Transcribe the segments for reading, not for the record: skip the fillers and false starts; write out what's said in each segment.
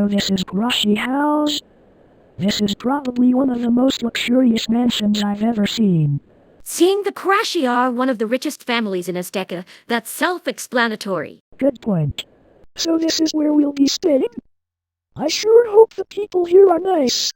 So this is Qurashi House? This is probably one of the most luxurious mansions I've ever seen. Seeing the Qurashi are one of the richest families in Azteca, that's self-explanatory. Good point. So this is where we'll be staying? I sure hope the people here are nice.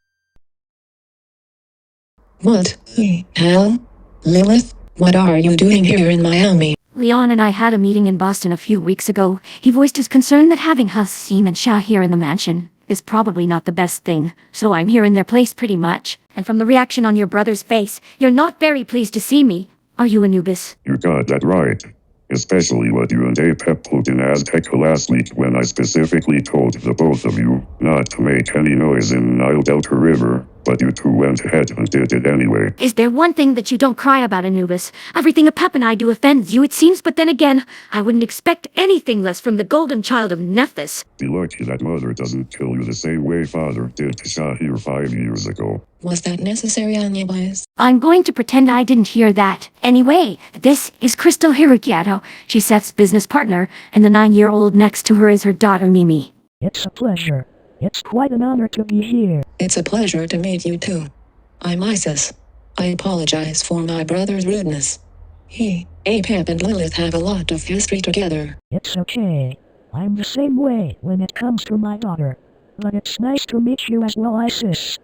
What the hell? Lilith, what are you doing here in Miami? Leon and I had a meeting in Boston a few weeks ago. He voiced his concern that having Hasim and Shah here in the mansion is probably not the best thing, so I'm here in their place pretty much. And from the reaction on your brother's face, you're not very pleased to see me, are you, Anubis? You got that right. Especially what you and Apep put in Azteca last week when I specifically told the both of you not to make any noise in Nile Delta River, but you two went ahead and did it anyway. Is there one thing that you don't cry about, Anubis? Everything Apep and I do offends you, it seems, but then again, I wouldn't expect anything less from the golden child of Nephthys. Be lucky that mother doesn't kill you the same way father did to Shahir 5 years ago. Was that necessary, Anubis? I'm going to pretend I didn't hear that. Anyway, this is Crystal Hirukiato. She's Seth's business partner, and the 9-year-old next to her is her daughter, Mimi. It's a pleasure. It's quite an honor to be here. It's a pleasure to meet you too. I'm Isis. I apologize for my brother's rudeness. He, Apep and Lilith have a lot of history together. It's okay. I'm the same way when it comes to my daughter. But it's nice to meet you as well, Isis.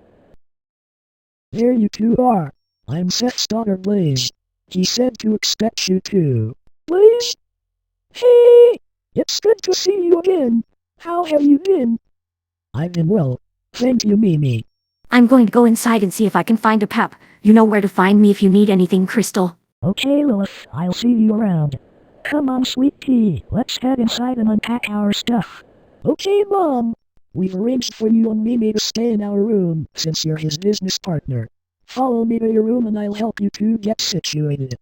There you two are. I'm Seth's daughter, Blaze. He said to expect you too. Blaze? Hey! It's good to see you again. How have you been? I've been well. Thank you, Mimi. I'm going to go inside and see if I can find Apep. You know where to find me if you need anything, Crystal. Okay, Lilith, I'll see you around. Come on, sweet pea, let's head inside and unpack our stuff. Okay, Mom. We've arranged for you and Mimi to stay in our room, since you're his business partner. Follow me to your room and I'll help you two get situated.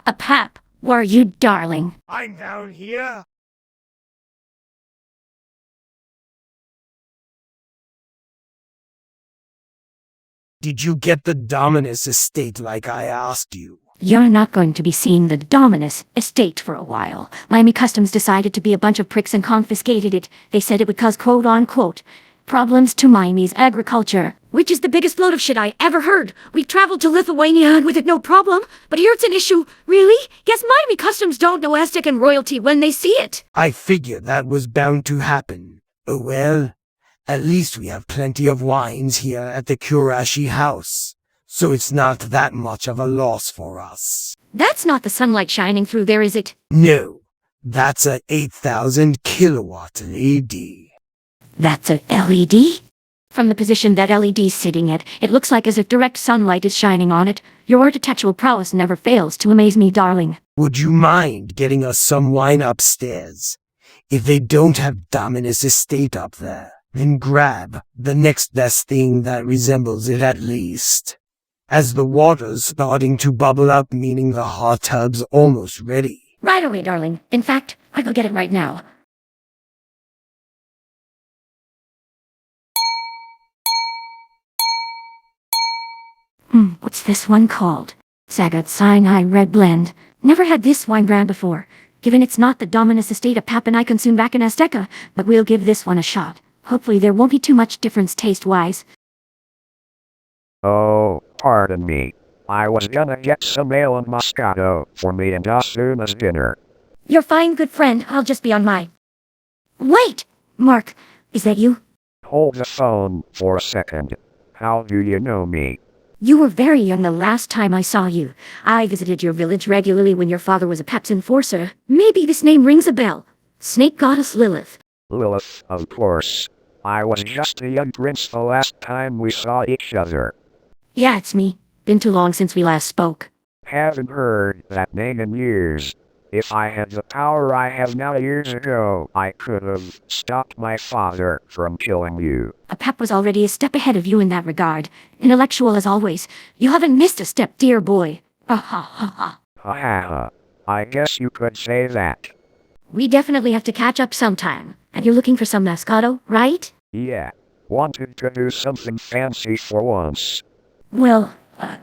Apep, where are you, darling? I'm down here. Did you get the Dominus estate like I asked you? You're not going to be seeing the Dominus estate for a while. Miami Customs decided to be a bunch of pricks and confiscated it. They said it would cause quote-unquote problems to Miami's agriculture, which is the biggest load of shit I ever heard. We've traveled to Lithuania with it no problem, but here it's an issue. Really? Guess Miami Customs don't know Aztecan royalty when they see it. I figured that was bound to happen. Oh well, at least we have plenty of wines here at the Qurashi House, so it's not that much of a loss for us. That's not the sunlight shining through there, is it? No, That's a 8,000 kilowatt LED. That's a LED? From the position that LED's sitting at, it looks like as if direct sunlight is shining on it. Your architectural prowess never fails to amaze me, darling. Would you mind getting us some wine upstairs? If they don't have Dominus Estate up there, then grab the next best thing that resembles it at least. As the water's starting to bubble up, meaning the hot tub's almost ready. Right away, darling. In fact, I'll go get it right now. What's this one called? Sagat Cyanide Red Blend. Never had this wine brand before. Given it's not the Dominus Estate of Pap and I consumed back in Azteca, but we'll give this one a shot. Hopefully there won't be too much difference taste-wise. Oh, pardon me. I was gonna get some ale and Moscato for me and Asuna's dinner. You're fine, good friend. I'll just be on my... Wait! Mark, is that you? Hold the phone for a second. How do you know me? You were very young the last time I saw you. I visited your village regularly when your father was a Pap's enforcer. Maybe this name rings a bell. Snake Goddess Lilith. Lilith, of course. I was just a young prince the last time we saw each other. Yeah, it's me. Been too long since we last spoke. Haven't heard that name in years. If I had the power I have now years ago, I could have stopped my father from killing you. A Pap was already a step ahead of you in that regard. Intellectual as always. You haven't missed a step, dear boy. Ha ha ha ha. Ha ha ha. I guess you could say that. We definitely have to catch up sometime. And you're looking for some Moscato, right? Yeah. Wanted to do something fancy for once. Well,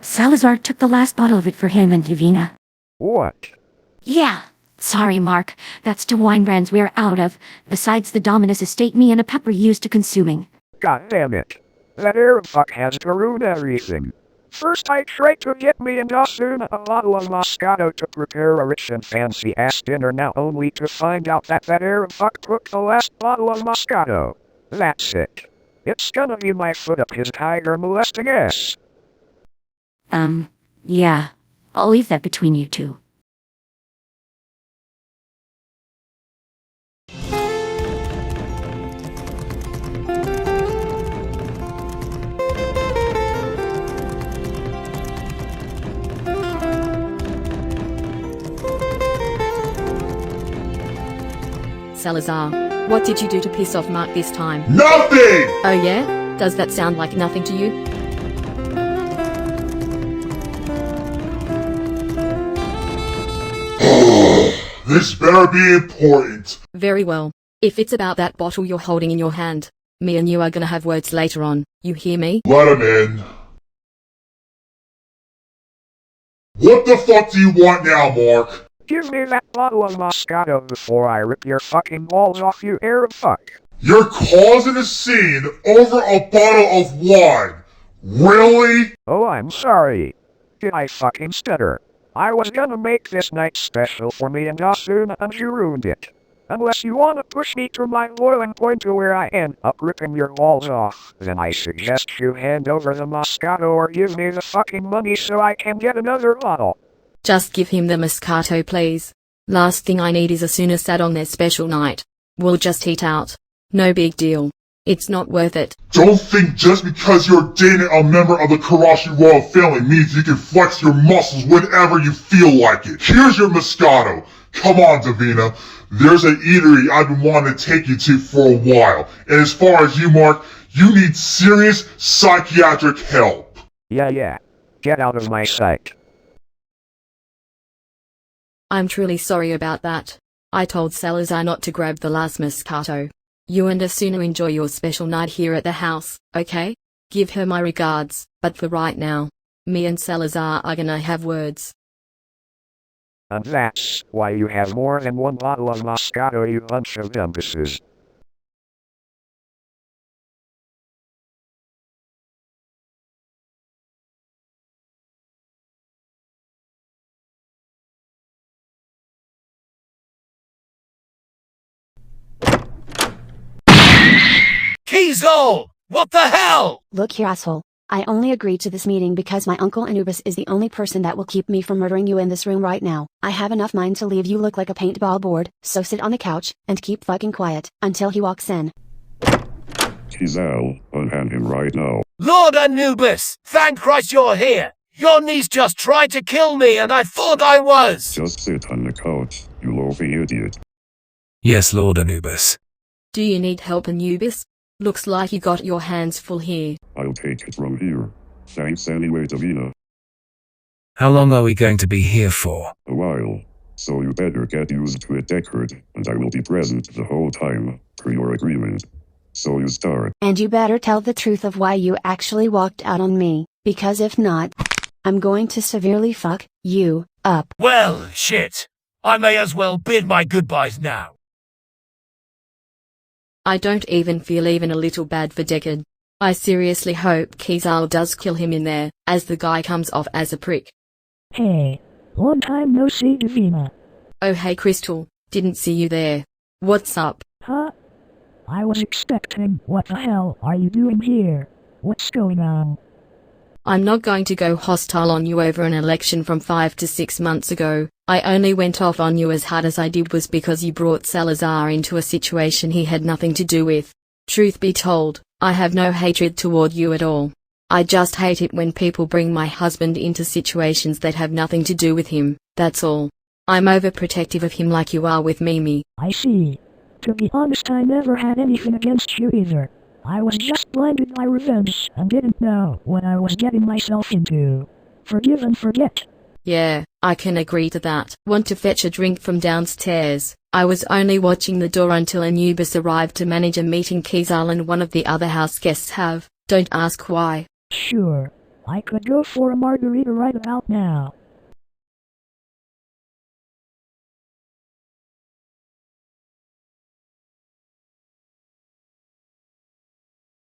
Salazar took the last bottle of it for him and Divina. What? Yeah. Sorry, Mark. That's two wine brands we're out of. Besides the Dominus Estate me and a Pep are used to consuming. God damn it. That Arab fuck has to ruin everything. First I tried to get me and Asuna a bottle of Moscato to prepare a rich and fancy ass dinner, now only to find out that Arab fuck took the last bottle of Moscato. That's it. It's gonna be my foot up his tiger molesting ass. Yeah. I'll leave that between you two. Salazar, what did you do to piss off Mark this time? Nothing! Oh yeah? Does that sound like nothing to you? This better be important. Very well. If it's about that bottle you're holding in your hand, me and you are gonna have words later on. You hear me? Let him in. What the fuck do you want now, Mark? Give me that bottle of Moscato before I rip your fucking balls off, you Arab fuck. You're causing a scene over a bottle of wine. Really? Oh, I'm sorry. Did I fucking stutter? I was gonna make this night special for me and Asuna and you ruined it. Unless you wanna push me to my boiling point to where I end up ripping your balls off, then I suggest you hand over the Moscato or give me the fucking money so I can get another bottle. Just give him the Moscato, please. Last thing I need is Asuna sat on their special night. We'll just eat out. No big deal. It's not worth it. Don't think just because you're dating a member of the Qurashi royal family means you can flex your muscles whenever you feel like it. Here's your Moscato. Come on, Davina. There's an eatery I've been wanting to take you to for a while. And as far as you, Mark, you need serious psychiatric help. Yeah. Get out of my sight. I'm truly sorry about that. I told Salazar not to grab the last Moscato. You and Asuna enjoy your special night here at the house, okay? Give her my regards, but for right now, me and Salazar are gonna have words. And that's why you have more than one bottle of Moscato, you bunch of dumbuses. Kiesel! What the hell? Look here, asshole. I only agreed to this meeting because my uncle Anubis is the only person that will keep me from murdering you in this room right now. I have enough mind to leave you look like a paintball board, so sit on the couch, and keep fucking quiet, until he walks in. Kizal, unhand him right now. Lord Anubis, thank Christ you're here. Your niece just tried to kill me and I thought I was. Just sit on the couch, you loafing idiot. Yes, Lord Anubis. Do you need help, Anubis? Looks like you got your hands full here. I'll take it from here. Thanks anyway, Davina. How long are we going to be here for? A while. So you better get used to it, Deckard, and I will be present the whole time, per your agreement. So you start. And you better tell the truth of why you actually walked out on me, because if not, I'm going to severely fuck you up. Well, shit. I may as well bid my goodbyes now. I don't even feel even a little bad for Deckard. I seriously hope Kizal does kill him in there, as the guy comes off as a prick. Hey, long time no see, Davina. Oh hey Crystal, didn't see you there. What's up? Huh? I was expecting. What the hell are you doing here? What's going on? I'm not going to go hostile on you over an election from 5 to 6 months ago. I only went off on you as hard as I did was because you brought Salazar into a situation he had nothing to do with. Truth be told, I have no hatred toward you at all. I just hate it when people bring my husband into situations that have nothing to do with him, that's all. I'm overprotective of him like you are with Mimi. I see. To be honest, I never had anything against you either. I was just blinded by revenge and didn't know what I was getting myself into. Forgive and forget. Yeah, I can agree to that. Want to fetch a drink from downstairs? I was only watching the door until Anubis arrived to manage a meeting Kizal and one of the other house guests have. Don't ask why. Sure. I could go for a margarita right about now.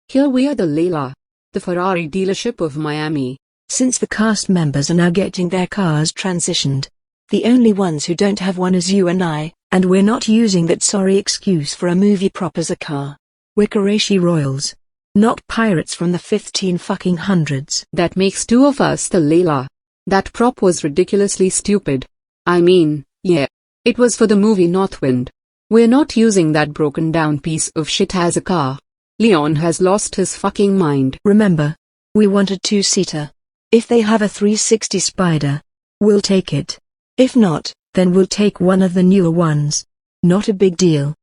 Here we are, the Salila, the Ferrari dealership of Miami. Since the cast members are now getting their cars transitioned, the only ones who don't have one is you and I, and we're not using that sorry excuse for a movie prop as a car. We're Qurashi royals, not pirates from the 1500s. That makes two of us, the Salila. That prop was ridiculously stupid. I mean, yeah. It was for the movie Northwind. We're not using that broken down piece of shit as a car. Leon has lost his fucking mind. Remember, we want a two-seater. If they have a 360 Spider, we'll take it. If not, then we'll take one of the newer ones. Not a big deal.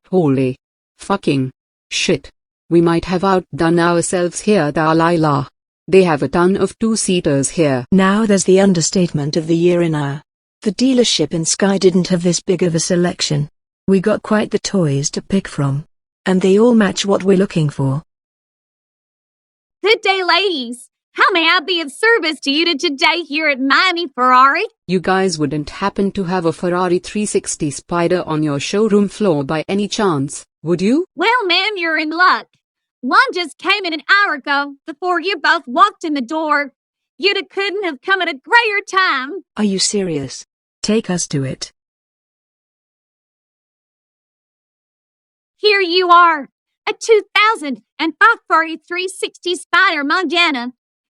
Holy fucking shit. We might have outdone ourselves here, the Salila. They have a ton of two-seaters here. Now there's the understatement of the year in our. The dealership in Sky didn't have this big of a selection. We got quite the toys to pick from. And they all match what we're looking for. Good day, ladies. How may I be of service to you today here at Miami Ferrari? You guys wouldn't happen to have a Ferrari 360 Spider on your showroom floor by any chance, would you? Well, ma'am, you're in luck. One just came in an hour ago, before you both walked in the door. Couldn't have come at a greater time. Are you serious? Take us to it. Here you are, a 2005 Ferrari 360 Spider Montana,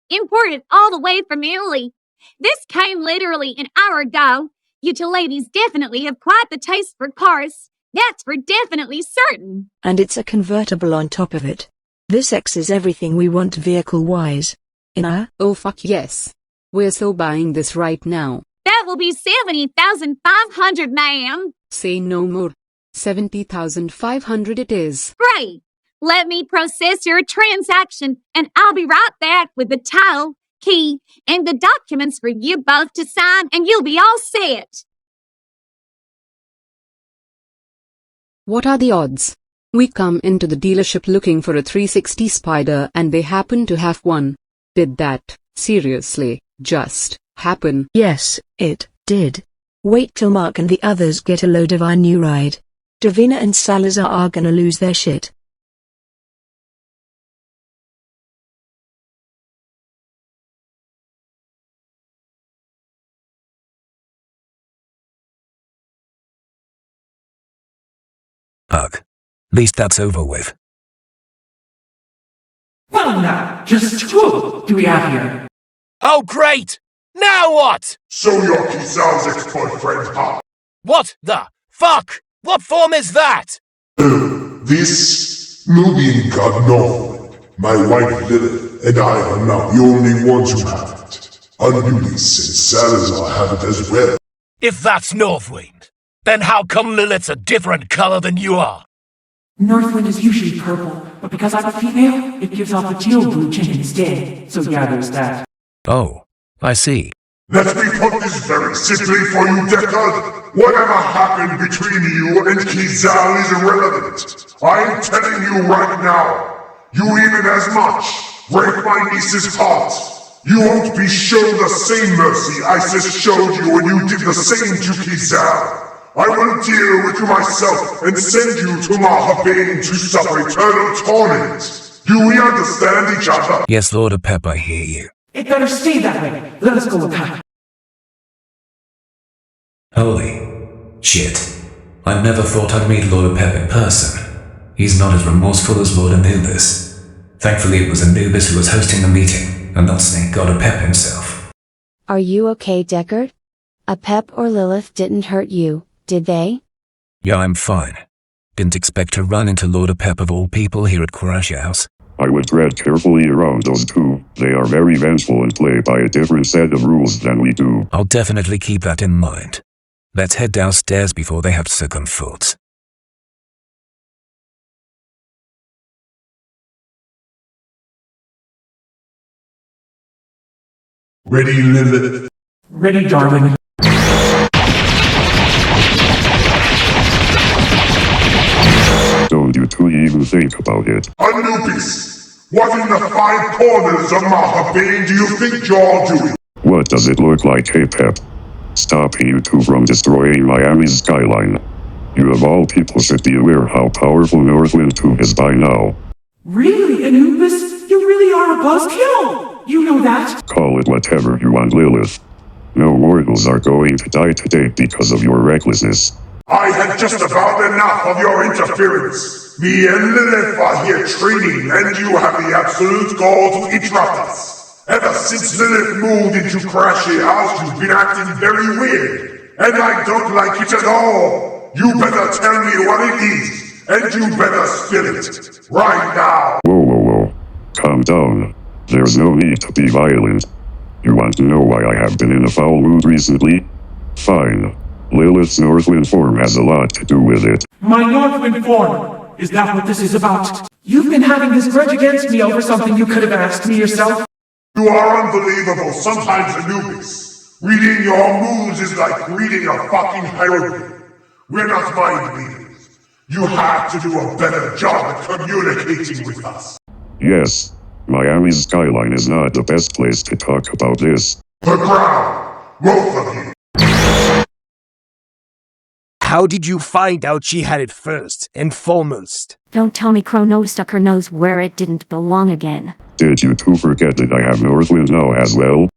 imported all the way from Italy. This came literally an hour ago. You two ladies definitely have quite the taste for cars. That's for definitely certain. And it's a convertible on top of it. This X is everything we want vehicle-wise. In our? Oh fuck yes. We're so buying this right now. That will be $70,500, ma'am. Say no more. 70,500 it is. Great. Let me process your transaction, and I'll be right back with the title, key, and the documents for you both to sign, and you'll be all set. What are the odds? We come into the dealership looking for a 360 Spider and they happen to have one. Did that, seriously, just happen? Yes, it did. Wait till Mark and the others get a load of our new ride. Davina and Salazar are gonna lose their shit. Ugh. At least that's over with. Well now, just who do we have here? Oh great! Now what? So your Kizal's ex-boyfriend, huh? What the fuck? What form is that? This Nubian god Northwind, my wife Lilith, and I are not the only ones who have it. Anubis and Salazar have it as well. If that's Northwind, then how come Lilith's a different color than you are? Northwind is usually purple, but because I'm a female, it gives off a teal blue tint instead. So yeah, there's that. Oh, I see. Let me put this very simply for you, Deckard. Whatever happened between you and Kizal is irrelevant. I'm telling you right now. You even as much break my niece's heart. You won't be shown the same mercy Isis showed you when you did the same to Kizal. I will deal with you myself and send you to Mahabane to suffer eternal torment. Do we understand each other? Yes, Lord Apep, I hear you. It better stay that way. Let us go with Pat. Holy shit. I never thought I'd meet Lord Apep in person. He's not as remorseful as Lord Anubis. Thankfully it was Anubis who was hosting the meeting, and not Snake God Apep himself. Are you okay, Deckard? Apep or Lilith didn't hurt you, did they? Yeah, I'm fine. Didn't expect to run into Lord Apep of all people here at Qurashi House. I would tread carefully around those two. They are very vengeful and play by a different set of rules than we do. I'll definitely keep that in mind. Let's head downstairs before they have second thoughts. Ready, Lilith? Ready, darling. Don't you two even think about it. Anubis! What in the five corners of Mahabane do you think you're doing? What does it look like, hey Pep? Stopping you two from destroying Miami's skyline. You of all people should be aware how powerful Northwind 2 is by now. Really, Anubis? You really are a buzzkill! You know that? Call it whatever you want, Lilith. No mortals are going to die today because of your recklessness. I had just about enough of your interference. Me and Lilith are here training, and you have the absolute gall to interrupt us. Ever since Lilith moved into Qurashi House, you've been acting very weird, and I don't like it at all. You better tell me what it is, and you better spill it, right now. Whoa. Calm down. There's no need to be violent. You want to know why I have been in a foul mood recently? Fine. Lilith's Northwind form has a lot to do with it. My Northwind form? Is that what this is about? You've been having this grudge against me over something you could have asked me yourself? You are unbelievable sometimes, Anubis. Reading your moods is like reading a fucking hieroglyph. We're not mind readers. You have to do a better job at communicating with us. Yes. Miami's skyline is not the best place to talk about this. The ground! Both of you! How did you find out she had it first and foremost? Don't tell me Chrono stuck her nose where it didn't belong again. Did you two forget that I have Northwind now as well?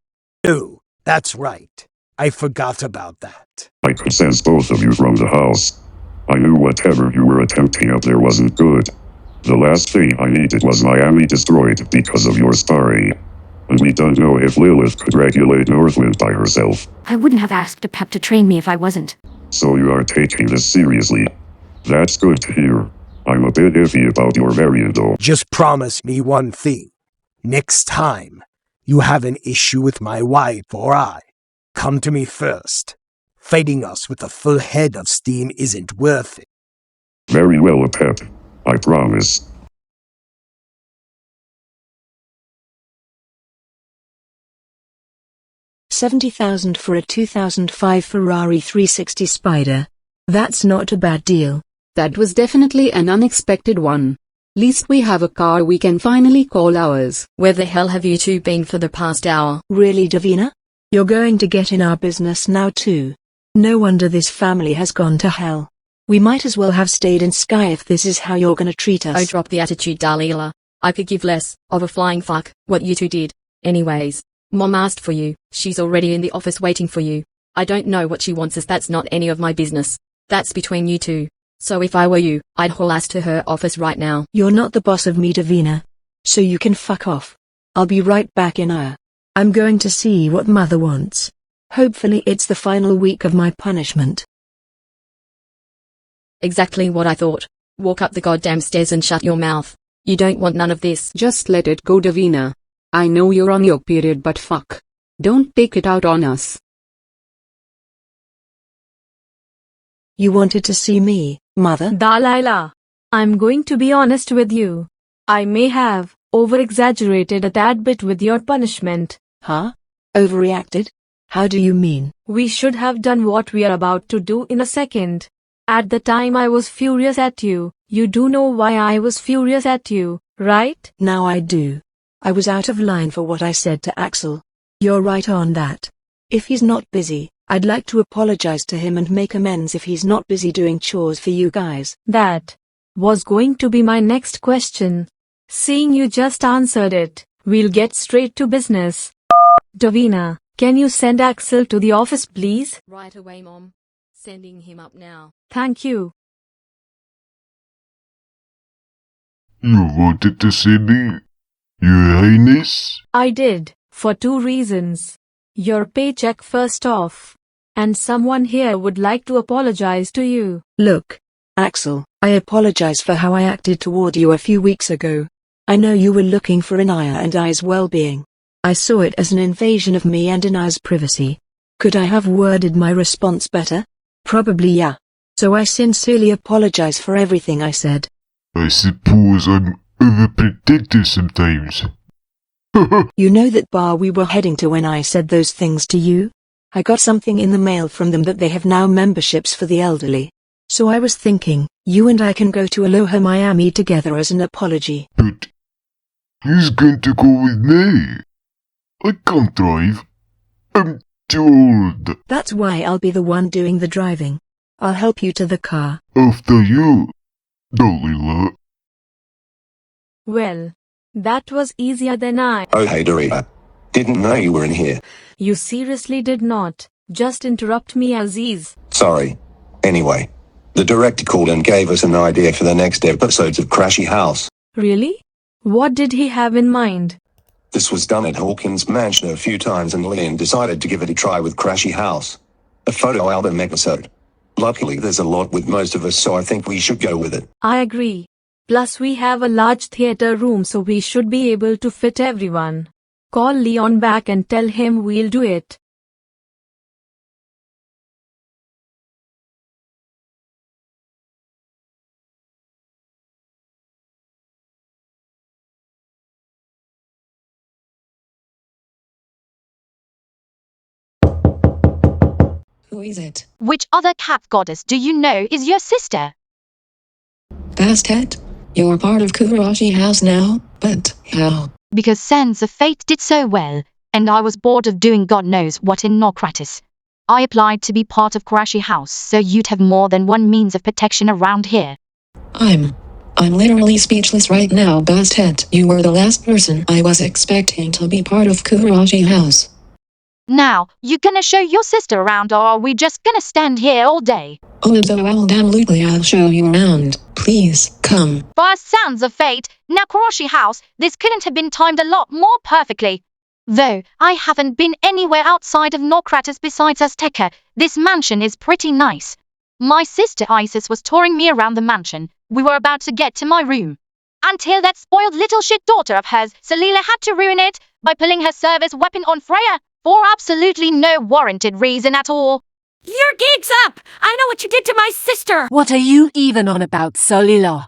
No, that's right. I forgot about that. I could sense both of you from the house. I knew whatever you were attempting up there wasn't good. The last thing I needed was Miami destroyed because of your sparring. And we don't know if Lilith could regulate Northwind by herself. I wouldn't have asked Apep to train me if I wasn't. So you are taking this seriously. That's good to hear. I'm a bit iffy about your variant though. Just promise me one thing. Next time you have an issue with my wife or I, come to me first. Fighting us with a full head of steam isn't worth it. Very well, Pep. I promise. $70,000 for a 2005 Ferrari 360 Spider. That's not a bad deal. That was definitely an unexpected one. Least we have a car we can finally call ours. Where the hell have you two been for the past hour? Really, Davina? You're going to get in our business now too. No wonder this family has gone to hell. We might as well have stayed in Sky if this is how you're gonna treat us. Oh, drop the attitude, Salila. I could give less of a flying fuck what you two did. Anyways, Mom asked for you. She's already in the office waiting for you. I don't know what she wants as that's not any of my business. That's between you two. So if I were you, I'd haul ass to her office right now. You're not the boss of me, Davina. So you can fuck off. I'll be right back in her. I'm going to see what Mother wants. Hopefully it's the final week of my punishment. Exactly what I thought. Walk up the goddamn stairs and shut your mouth. You don't want none of this. Just let it go, Davina. I know you're on your period, but fuck. Don't take it out on us. You wanted to see me, Mother? Dalila, I'm going to be honest with you. I may have over-exaggerated a tad bit with your punishment. Huh? Overreacted? How do you mean? We should have done what we are about to do in a second. At the time I was furious at you. You do know why I was furious at you, right? Now I do. I was out of line for what I said to Axel. You're right on that. If he's not busy, I'd like to apologize to him and make amends if he's not busy doing chores for you guys. That was going to be my next question. Seeing you just answered it, we'll get straight to business. Davina, can you send Axel to the office, please? Right away, Mom. Sending him up now. Thank you. You wanted to see me, Your Highness? I did, for 2 reasons. Your paycheck first off. And someone here would like to apologize to you. Look, Axel, I apologize for how I acted toward you a few weeks ago. I know you were looking for Inaya and I's well-being. I saw it as an invasion of me and Inaya's privacy. Could I have worded my response better? Probably yeah. So I sincerely apologize for everything I said. I suppose I'm overprotective sometimes. You know that bar we were heading to when I said those things to you? I got something in the mail from them that they have now memberships for the elderly. So I was thinking, you and I can go to Aloha Miami together as an apology. But who's going to go with me? I can't drive. I'm too old. That's why I'll be the one doing the driving. I'll help you to the car. After you, Salila. Well, that was easier than I. Oh hey Dorita. Didn't know you were in here. You seriously did not. Just interrupt me, Aziz. Sorry. Anyway, the director called and gave us an idea for the next episodes of Qurashi House. Really? What did he have in mind? This was done at Hawkins' mansion a few times and Lillian decided to give it a try with Qurashi House. A photo album episode. Luckily there's a lot with most of us, so I think we should go with it. I agree. Plus we have a large theater room, so we should be able to fit everyone. Call Leon back and tell him we'll do it. Who is it? Which other cat goddess do you know is your sister? Bastet? You're part of Qurashi House now, but how? Because Sands of Fate did so well, and I was bored of doing God knows what in Norcratis. I applied to be part of Qurashi House, so you'd have more than one means of protection around here. I'm literally speechless right now, Bastet. You were the last person I was expecting to be part of Qurashi House. Now, you gonna show your sister around, or are we just gonna stand here all day? Oh, absolutely, I'll show you around. Please, come. By sounds of fate, now Qurashi House, this couldn't have been timed a lot more perfectly. Though, I haven't been anywhere outside of Norcratis besides Azteca, this mansion is pretty nice. My sister Isis was touring me around the mansion. We were about to get to my room. Until that spoiled little shit daughter of hers, Salila, had to ruin it by pulling her service weapon on Freya, for absolutely no warranted reason at all. Your gig's up! I know what you did to my sister! What are you even on about, Salila?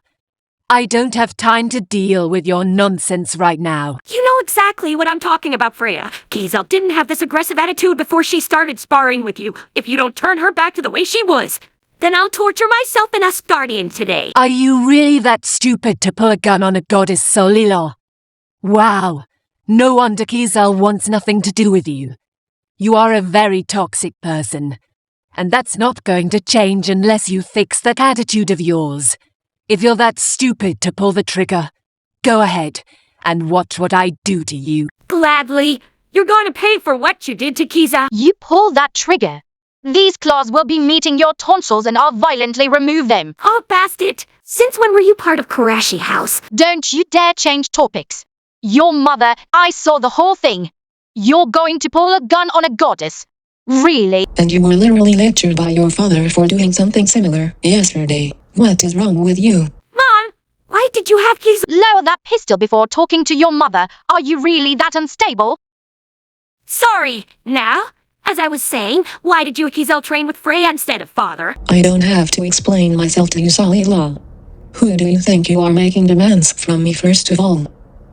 I don't have time to deal with your nonsense right now. You know exactly what I'm talking about, Freya. Kiesel didn't have this aggressive attitude before she started sparring with you. If you don't turn her back to the way she was, then I'll torture myself in Asgardian today. Are you really that stupid to pull a gun on a goddess, Salila? Wow. No wonder Kiesel wants nothing to do with you. You are a very toxic person. And that's not going to change unless you fix that attitude of yours. If you're that stupid to pull the trigger, go ahead and watch what I do to you. Gladly. You're going to pay for what you did to Kiza. You pull that trigger. These claws will be meeting your tonsils and I'll violently remove them. Oh, Bastet, since when were you part of Qurashi House? Don't you dare change topics. Your mother, I saw the whole thing. You're going to pull a gun on a goddess. Really? And you were literally lectured by your father for doing something similar yesterday. What is wrong with you? Mom, why did you have keys? Lower that pistol before talking to your mother. Are you really that unstable? Sorry. Now, as I was saying, why did you and Kizel train with Freya instead of father? I don't have to explain myself to you, Salila. Who do you think you are making demands from me, first of all?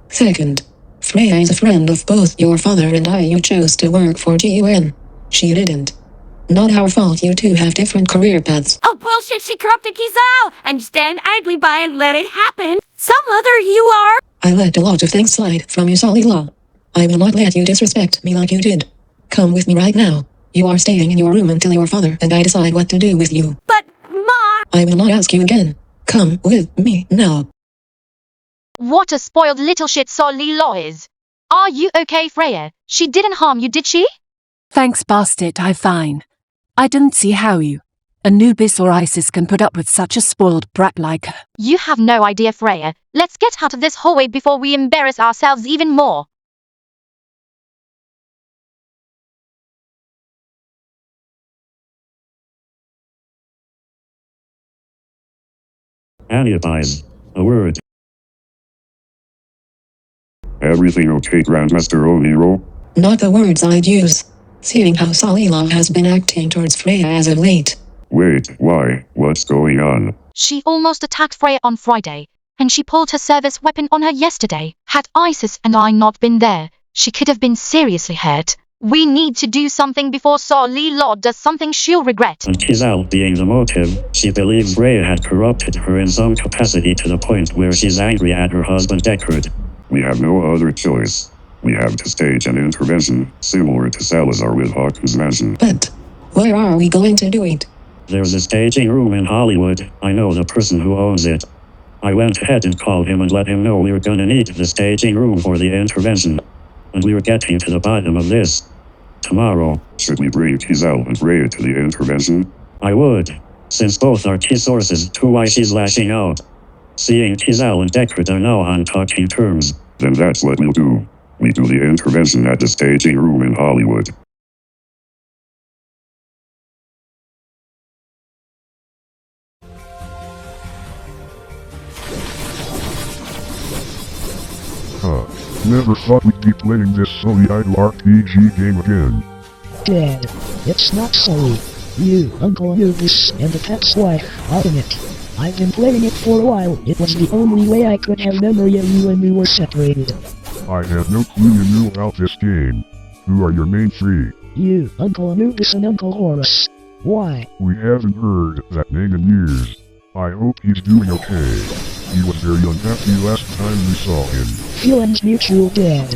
Second, Freya is a friend of both your father and I. You chose to work for GUN. She didn't. Not our fault you two have different career paths. Oh, bullshit, she corrupted Kizel, and you stand idly by and let it happen. Some other you are. I let a lot of things slide from you, Salila. I will not let you disrespect me like you did. Come with me right now. You are staying in your room until your father and I decide what to do with you. But, Ma! I will not ask you again. Come with me now. What a spoiled little shit Salila is. Are you okay, Freya? She didn't harm you, did she? Thanks, Bastet, I'm fine. I didn't see how you, Anubis or Isis, can put up with such a spoiled brat like her. You have no idea, Freya. Let's get out of this hallway before we embarrass ourselves even more. Anubis. A word. Everything okay, Grandmaster O'Nero? Not the words I'd use. Seeing how Salila has been acting towards Freya as of late. Wait, why? What's going on? She almost attacked Freya on Friday, and she pulled her service weapon on her yesterday. Had Isis and I not been there, she could have been seriously hurt. We need to do something before Salila does something she'll regret. And Kizel being the motive, she believes Freya had corrupted her in some capacity to the point where she's angry at her husband Sigurd. We have no other choice. We have to stage an intervention, similar to Salazar with Hawkins Mansion. But where are we going to do it? There's a staging room in Hollywood. I know the person who owns it. I went ahead and called him and let him know we were gonna need the staging room for the intervention. And we were getting to the bottom of this tomorrow. Should we bring Kizel and Freya to the intervention? I would, since both are key sources to why she's lashing out. Seeing Kizel and Sigurd are now on talking terms. Then that's what we'll do. We do the intervention at the staging room in Hollywood. Never thought we'd be playing this silly idle RPG game again. Dad, it's not silly. You, Uncle Anubis, and the pet's wife are in it. I've been playing it for a while. It was the only way I could have memory of you when we were separated. I had no clue you knew about this game. Who are your main three? You, Uncle Anubis, and Uncle Horus. Why? We haven't heard that name in years. I hope he's doing okay. He was very unhappy last time we saw him. Feelings mutual, Dad.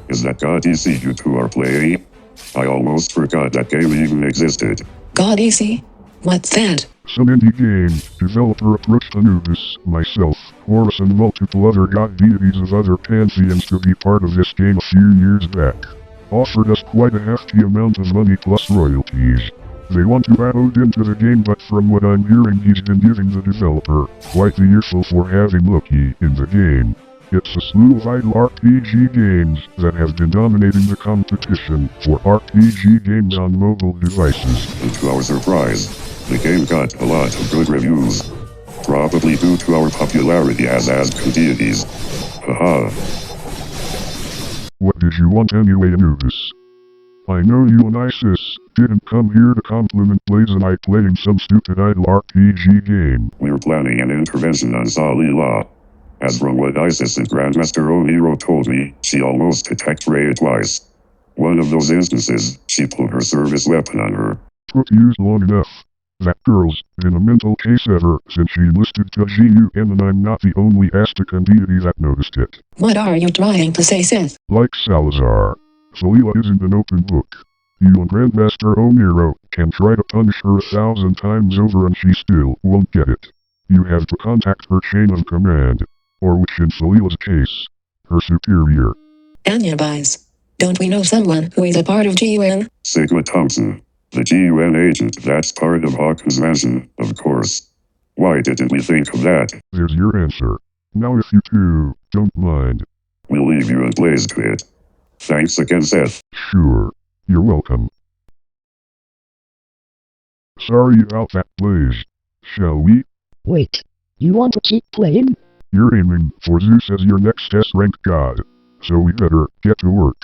Is that God EC you two are playing? I almost forgot that game even existed. God EC? What's that? Some indie game developer approached Anubis, myself, Horus, and multiple other god deities of other pantheons to be part of this game a few years back. Offered us quite a hefty amount of money plus royalties. They want to add Odin to the game, but from what I'm hearing, he's been giving the developer quite the earful for having Loki in the game. It's a slew of idle RPG games that have been dominating the competition for RPG games on mobile devices. And to our surprise, the game got a lot of good reviews. Probably due to our popularity as Azteca deities. Haha. What did you want anyway, Anubis? I know you and Isis didn't come here to compliment Blaze and I playing some stupid idle RPG game. We're planning an intervention on Salila. As from what Isis and Grandmaster O'Nero told me, she almost attacked Freya twice. One of those instances, she pulled her service weapon on her. Took you long enough. That girl's been a mental case ever since she enlisted to GUN, and I'm not the only Aztecan deity that noticed it. What are you trying to say, Seth? Like Salazar, Salila isn't an open book. You and Grandmaster O'Nero can try to punish her 1,000 times over and she still won't get it. You have to contact her chain of command, or which in Salila's case, her superior. Anubis. Don't we know someone who is a part of GUN? Sigma Thompson. The GUN agent that's part of Hawkins Mansion, of course. Why didn't we think of that? There's your answer. Now if you two don't mind. We'll leave you and Blaze to it. Thanks again, Seth. Sure. You're welcome. Sorry about that, Blaze. Shall we? Wait. You want to keep playing? You're aiming for Zeus as your next S-rank god. So we better get to work.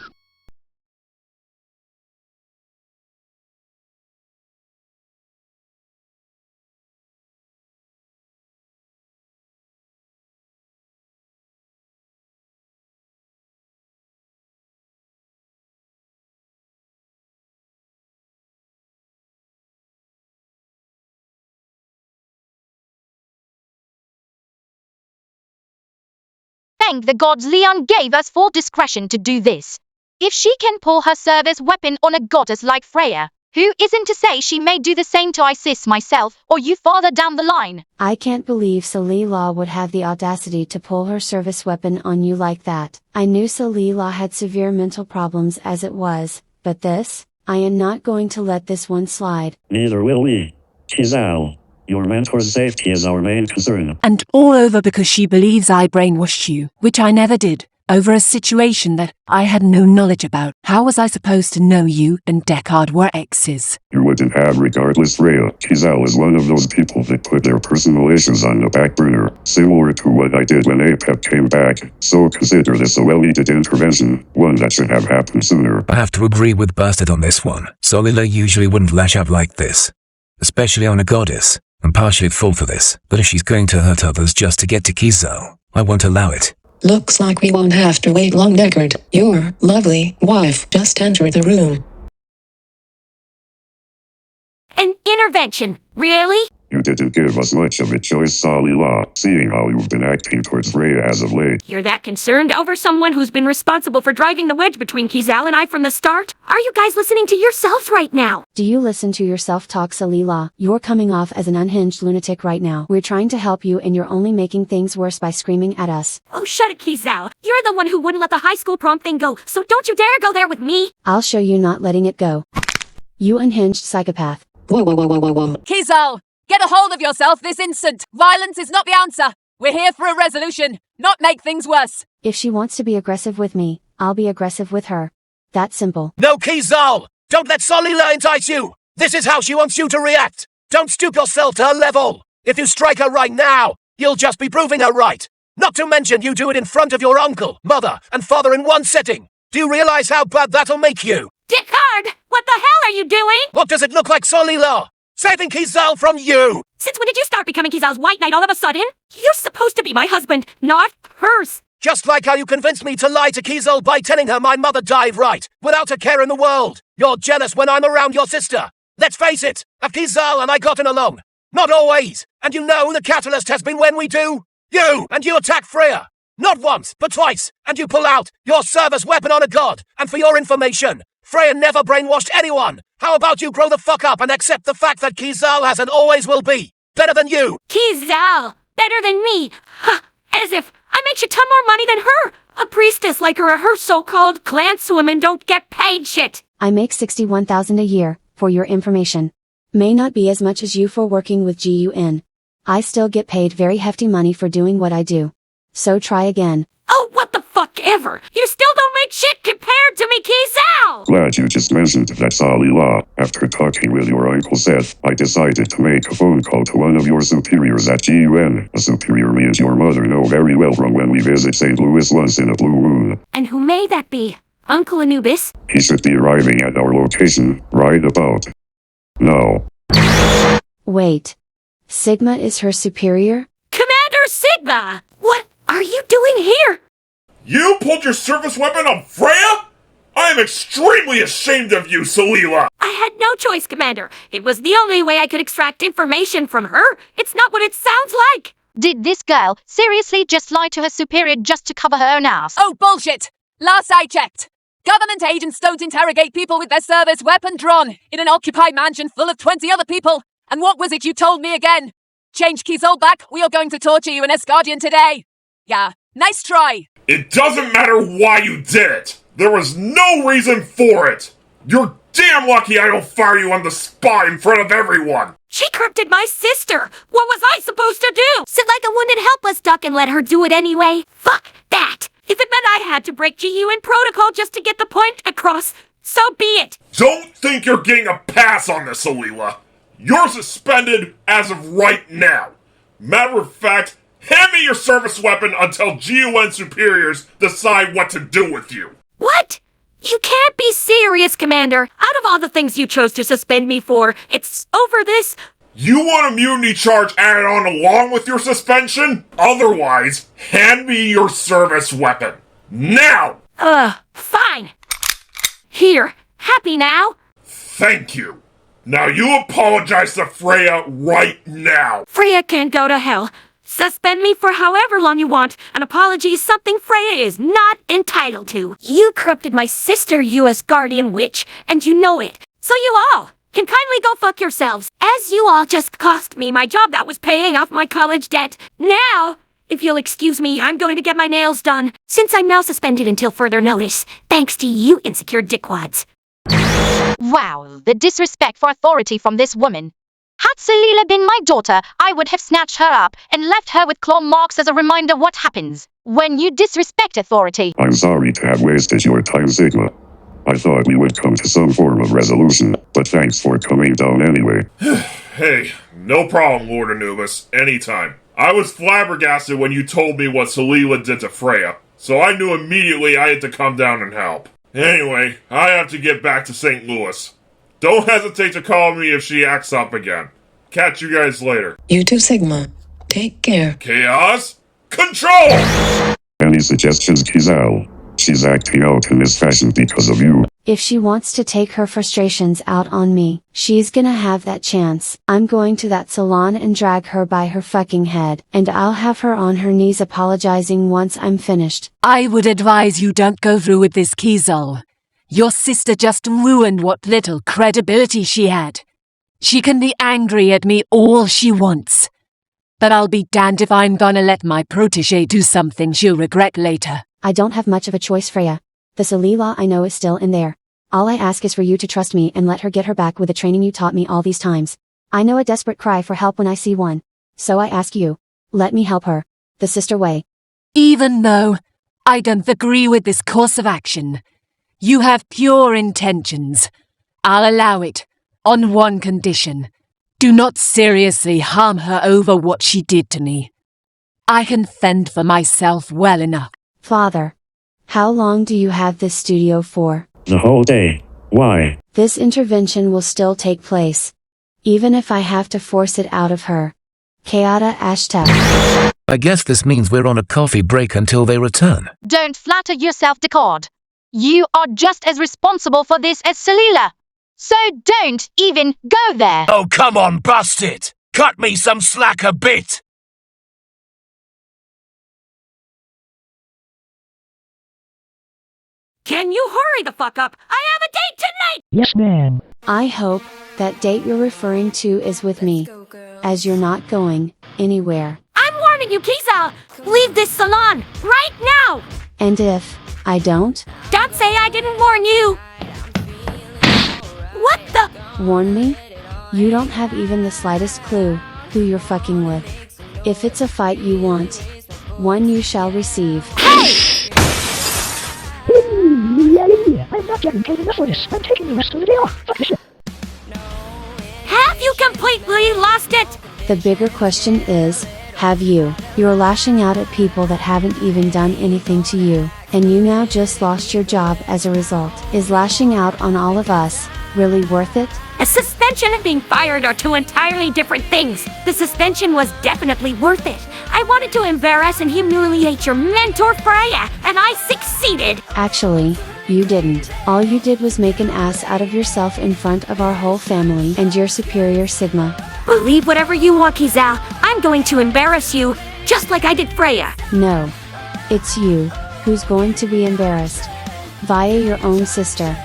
Thank the gods Leon gave us full discretion to do this. If she can pull her service weapon on a goddess like Freya, who isn't to say she may do the same to Isis myself, or you farther down the line? I can't believe Salila would have the audacity to pull her service weapon on you like that. I knew Salila had severe mental problems as it was, but this? I am not going to let this one slide. Neither will we. Kizal, your mentor's safety is our main concern. And all over because she believes I brainwashed you, which I never did, over a situation that I had no knowledge about. How was I supposed to know you and Deckard were exes? You wouldn't have regardless, Freya. Kizal is one of those people that put their personal issues on the back burner, similar to what I did when Apep came back. So consider this a well-needed intervention, one that should have happened sooner. I have to agree with Bastet on this one. Salila usually wouldn't lash out like this, especially on a goddess. I'm partially at fault for this, but if she's going to hurt others just to get to Kizal, I won't allow it. Looks like we won't have to wait long, Deckard. Your lovely wife just entered the room. An intervention? Really? You didn't give us much of a choice, Salila, seeing how you've been acting towards Freya as of late. You're that concerned over someone who's been responsible for driving the wedge between Kizal and I from the start? Are you guys listening to yourselves right now? Do you listen to yourself talk, Salila? You're coming off as an unhinged lunatic right now. We're trying to help you and you're only making things worse by screaming at us. Oh, shut it, Kizal. You're the one who wouldn't let the high school prom thing go, so don't you dare go there with me. I'll show you not letting it go. You unhinged psychopath. Whoa. Kizal, get a hold of yourself this instant. Violence is not the answer. We're here for a resolution, not make things worse. If she wants to be aggressive with me, I'll be aggressive with her. That simple. No, Kizal! Don't let Salila entice you! This is how she wants you to react! Don't stoop yourself to her level! If you strike her right now, you'll just be proving her right! Not to mention you do it in front of your uncle, mother, and father in one sitting! Do you realize how bad that'll make you? Deckard, what the hell are you doing? What does it look like, Salila? Saving Kizal from you! Since when did you start becoming Kizal's white knight all of a sudden? You're supposed to be my husband, not hers! Just like how you convinced me to lie to Kizal by telling her my mother died right, without a care in the world. You're jealous when I'm around your sister. Let's face it, of Kizal and I gotten along. Not always. And you know the catalyst has been when we do. You attack Freya. Not once, but twice. And you pull out your service weapon on a god. And for your information, Freya never brainwashed anyone. How about you grow the fuck up and accept the fact that Kizal has and always will be better than you? Kizal, better than me. Huh, as if I make a ton more money than her. A priestess like her or her so-called clanswomen don't get paid shit. I make $61,000 a year, for your information. May not be as much as you for working with GUN. I still get paid very hefty money for doing what I do. So try again. Oh, what the fuck ever! You still don't make shit compared to me, Kizal! Glad you just mentioned that, Salila. After talking with your Uncle Seth, I decided to make a phone call to one of your superiors at GUN. A superior me and your mother know very well from when we visit St. Louis once in a blue moon. And who may that be? Uncle Anubis? He should be arriving at our location right about now. Wait. Sigma is her superior? Commander Sigma! What are you doing here? You pulled your service weapon on Freya? I am extremely ashamed of you, Salila! I had no choice, Commander. It was the only way I could extract information from her. It's not what it sounds like. Did this girl seriously just lie to her superior just to cover her own ass? Oh, bullshit! Last I checked, government agents don't interrogate people with their service weapon drawn in an occupied mansion full of 20 other people. And what was it you told me again? Change Kizal back, we are going to torture you in Asgardian today. Yeah, nice try. It doesn't matter why you did it. There was no reason for it! You're damn lucky I don't fire you on the spot in front of everyone! She corrupted my sister! What was I supposed to do? Sit like a wounded helpless duck and let her do it anyway? Fuck that! If it meant I had to break GUN protocol just to get the point across, so be it! Don't think you're getting a pass on this, Salila! You're suspended as of right now! Matter of fact, hand me your service weapon until GUN superiors decide what to do with you! What? You can't be serious, Commander. Out of all the things you chose to suspend me for, it's over this. You want a mutiny charge added on along with your suspension? Otherwise, hand me your service weapon. Now! Fine. Here. Happy now? Thank you. Now you apologize to Freya right now. Freya can go to hell. Suspend me for however long you want. An apology is something Freya is not entitled to. You corrupted my sister, U.S. Guardian Witch, and you know it. So you all can kindly go fuck yourselves, as you all just cost me my job that was paying off my college debt. Now, if you'll excuse me, I'm going to get my nails done, since I'm now suspended until further notice, thanks to you insecure dickwads. Wow, the disrespect for authority from this woman. Had Salila been my daughter, I would have snatched her up and left her with claw marks as a reminder what happens when you disrespect authority. I'm sorry to have wasted your time, Sigma. I thought we would come to some form of resolution, but thanks for coming down anyway. Hey, no problem, Lord Anubis. Anytime. I was flabbergasted when you told me what Salila did to Freya, so I knew immediately I had to come down and help. Anyway, I have to get back to St. Louis. Don't hesitate to call me if she acts up again. Catch you guys later. You too, Sigma. Take care. Chaos? Control! Any suggestions, Kizal? She's acting out in this fashion because of you. If she wants to take her frustrations out on me, she's gonna have that chance. I'm going to that salon and drag her by her fucking head, and I'll have her on her knees apologizing once I'm finished. I would advise you don't go through with this, Kizal. Your sister just ruined what little credibility she had. She can be angry at me all she wants. But I'll be damned if I'm gonna let my protege do something she'll regret later. I don't have much of a choice, Freya. The Salila I know is still in there. All I ask is for you to trust me and let her get her back with the training you taught me all these times. I know a desperate cry for help when I see one. So I ask you, let me help her. The sister way. Even though I don't agree with this course of action, you have pure intentions. I'll allow it, on one condition. Do not seriously harm her over what she did to me. I can fend for myself well enough. Father, how long do you have this studio for? The whole day. Why? This intervention will still take place. Even if I have to force it out of her. Keata Ashta. I guess this means we're on a coffee break until they return. Don't flatter yourself, Decord. You are just as responsible for this as Salila. So don't even go there. Oh, come on, Bastet! Cut me some slack a bit! Can you hurry the fuck up? I have a date tonight! Yes, ma'am. I hope that date you're referring to is with me. As you're not going anywhere. I'm warning you, Kizal! Leave this salon right now! And if I don't? Don't say I didn't warn you! What the? Warn me? You don't have even the slightest clue who you're fucking with. If it's a fight you want, one you shall receive. Hey! I'm not getting paid enough for this. I'm taking the rest of the day off. Fuck this shit. Have you completely lost it? The bigger question is, have you? You're lashing out at people that haven't even done anything to you, and you now just lost your job as a result. Is lashing out on all of us really worth it? A suspension and being fired are two entirely different things. The suspension was definitely worth it. I wanted to embarrass and humiliate your mentor, Freya, and I succeeded. Actually, you didn't. All you did was make an ass out of yourself in front of our whole family and your superior Sigma. Believe whatever you want, Kizal. I'm going to embarrass you, just like I did Freya. No. It's you who's going to be embarrassed. Via your own sister.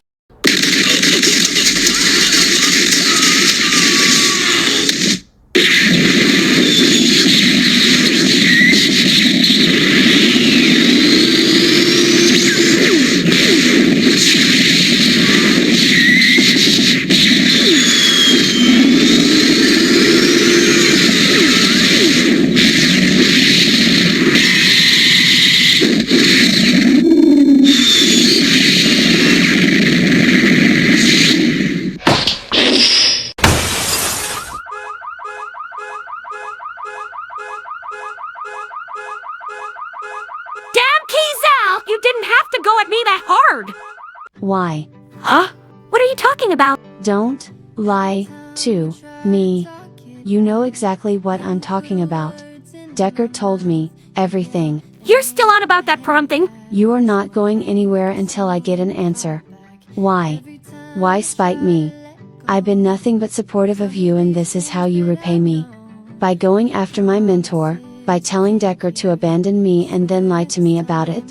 word. Why? Huh? What are you talking about? Don't lie to me. You know exactly what I'm talking about. Decker told me everything. You're still on about that prom thing? You are not going anywhere until I get an answer. Why? Why spite me? I've been nothing but supportive of you, and this is how you repay me. By going after my mentor, by telling Decker to abandon me and then lie to me about it?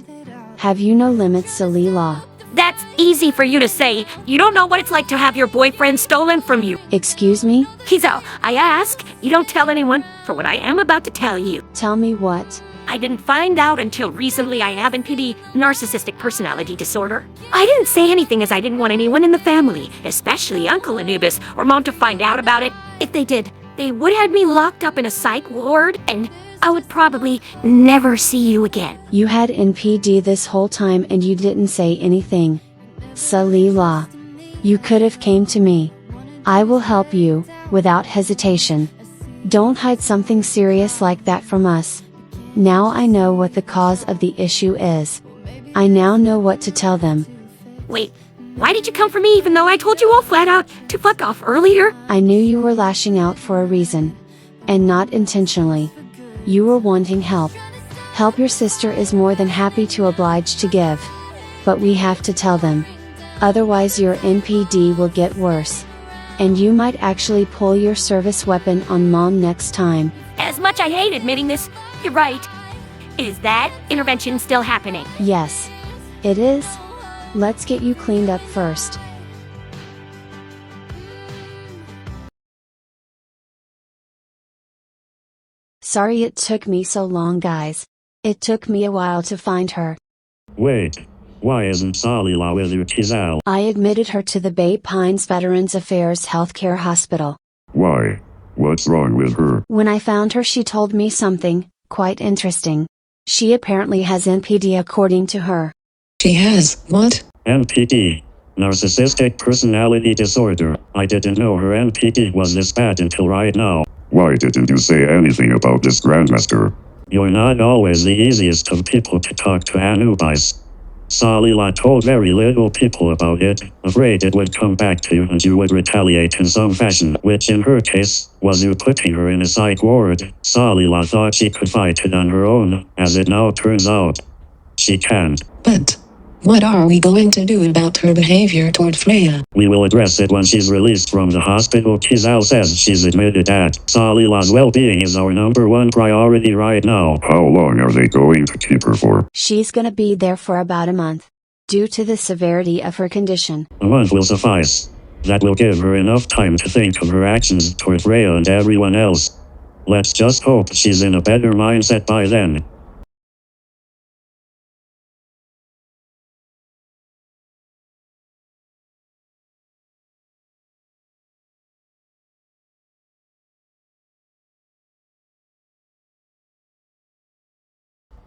Have you no limits, Salila? That's easy for you to say. You don't know what it's like to have your boyfriend stolen from you. Excuse me? Kizel, I ask, you don't tell anyone for what I am about to tell you. Tell me what? I didn't find out until recently I have NPD, narcissistic personality disorder. I didn't say anything as I didn't want anyone in the family, especially Uncle Anubis or Mom, to find out about it. If they did, they would have me locked up in a psych ward, and I would probably never see you again. You had NPD this whole time and you didn't say anything. Salila. You could have came to me. I will help you, without hesitation. Don't hide something serious like that from us. Now I know what the cause of the issue is. I now know what to tell them. Wait, why did you come for me even though I told you all flat out to fuck off earlier? I knew you were lashing out for a reason. And not intentionally. You were wanting help. Help your sister is more than happy to oblige to give. But we have to tell them. Otherwise your NPD will get worse. And you might actually pull your service weapon on Mom next time. As much I hate admitting this, you're right. Is that intervention still happening? Yes. It is. Let's get you cleaned up first. Sorry it took me so long, guys. It took me a while to find her. Wait. Why isn't Salila with you, Qizal? I admitted her to the Bay Pines Veterans Affairs Healthcare Hospital. Why? What's wrong with her? When I found her, she told me something quite interesting. She apparently has NPD, according to her. She has what? NPD. Narcissistic personality disorder. I didn't know her NPD was this bad until right now. Why didn't you say anything about this, Grandmaster? You're not always the easiest of people to talk to, Anubis. Salila told very little people about it, afraid it would come back to you and you would retaliate in some fashion, which in her case, was you putting her in a psych ward. Salila thought she could fight it on her own, as it now turns out. She can't. But what are we going to do about her behavior toward Freya? We will address it when she's released from the hospital. Qizal says she's admitted that Salila's well-being is our #1 priority right now. How long are they going to keep her for? She's gonna be there for about a month. Due to the severity of her condition. A month will suffice. That will give her enough time to think of her actions toward Freya and everyone else. Let's just hope she's in a better mindset by then.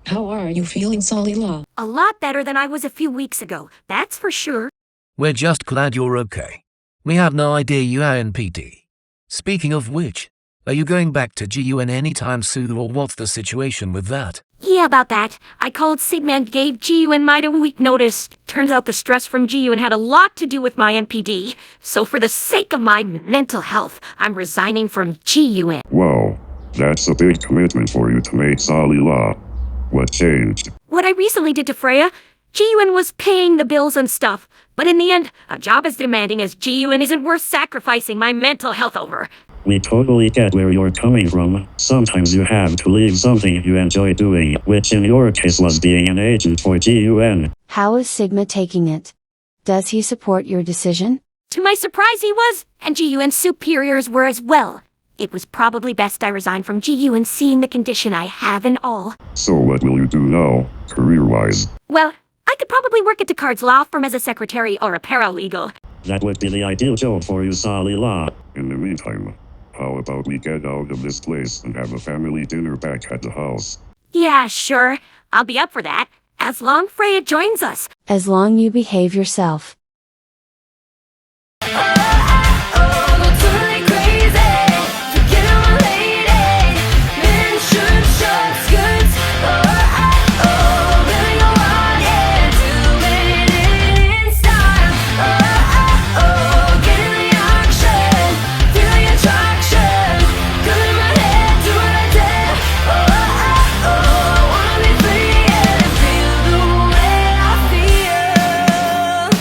How are you feeling, Salila? A lot better than I was a few weeks ago, that's for sure. We're just glad you're okay. We had no idea you had NPD. Speaking of which, are you going back to GUN anytime soon, or what's the situation with that? Yeah, about that. I called Sigma and gave GUN my 2-week notice. Turns out the stress from GUN had a lot to do with my NPD. So for the sake of my mental health, I'm resigning from GUN. Wow, that's a big commitment for you to make, Salila. What changed? What I recently did to Freya, GUN was paying the bills and stuff. But in the end, a job as demanding as GUN isn't worth sacrificing my mental health over. We totally get where you're coming from. Sometimes you have to leave something you enjoy doing, which in your case was being an agent for GUN. How is Sigma taking it? Does he support your decision? To my surprise, he was, and GUN's superiors were as well. It was probably best I resigned from GUN, seeing the condition I have and all. So what will you do now, career-wise? Well, I could probably work at Descartes' law firm as a secretary or a paralegal. That would be the ideal job for you, Salila. In the meantime, how about we get out of this place and have a family dinner back at the house? Yeah, sure. I'll be up for that. As long Freya joins us. As long you behave yourself.